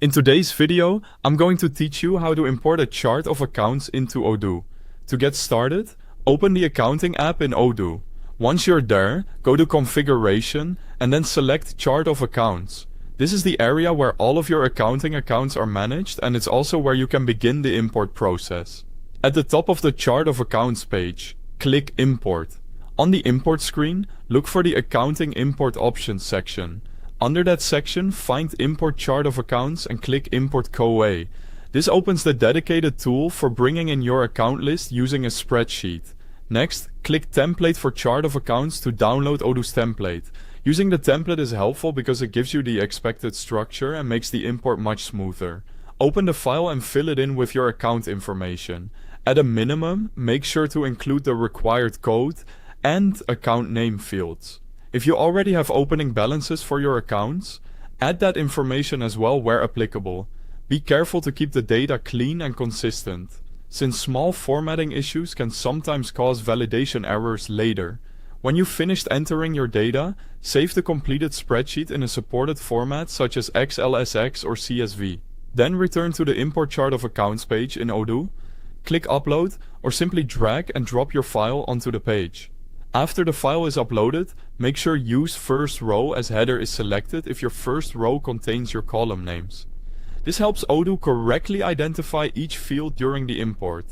In today's video, I'm going to teach you how to import a chart of accounts into Odoo. To get started, open the accounting app in Odoo. Once you're there, go to Configuration and then select Chart of Accounts. This is the area where all of your accounting accounts are managed, and it's also where you can begin the import process. At the top of the Chart of Accounts page, click Import. On the import screen, look for the Accounting Import Options section. Under that section, find Import Chart of Accounts and click Import COA. This opens the dedicated tool for bringing in your account list using a spreadsheet. Next, click Template for Chart of Accounts to download Odoo's template. Using the template is helpful because it gives you the expected structure and makes the import much smoother. Open the file and fill it in with your account information. At a minimum, make sure to include the required code and account name fields. If you already have opening balances for your accounts, add that information as well where applicable. Be careful to keep the data clean and consistent, since small formatting issues can sometimes cause validation errors later. When you've finished entering your data, save the completed spreadsheet in a supported format such as XLSX or CSV. Then return to the Import Chart of Accounts page in Odoo, click Upload, or simply drag and drop your file onto the page. After the file is uploaded, make sure Use First Row as header is selected if your first row contains your column names. This helps Odoo correctly identify each field during the import.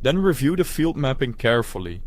Then review the field mapping carefully.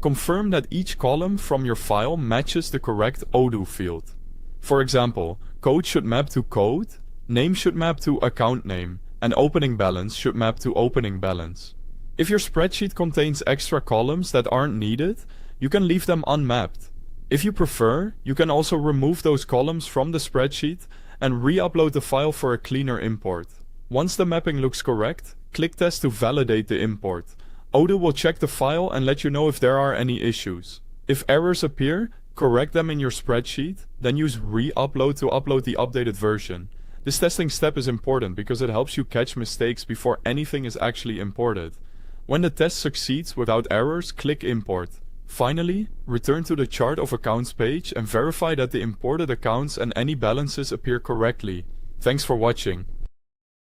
Confirm that each column from your file matches the correct Odoo field. For example, code should map to code, name should map to account name, and opening balance should map to opening balance. If your spreadsheet contains extra columns that aren't needed, you can leave them unmapped. If you prefer, you can also remove those columns from the spreadsheet and re-upload the file for a cleaner import. Once the mapping looks correct, click Test to validate the import. Odoo will check the file and let you know if there are any issues. If errors appear, correct them in your spreadsheet, then use re-upload to upload the updated version. This testing step is important because it helps you catch mistakes before anything is actually imported. When the test succeeds without errors, click Import. Finally, return to the Chart of Accounts page and verify that the imported accounts and any balances appear correctly. Thanks for watching.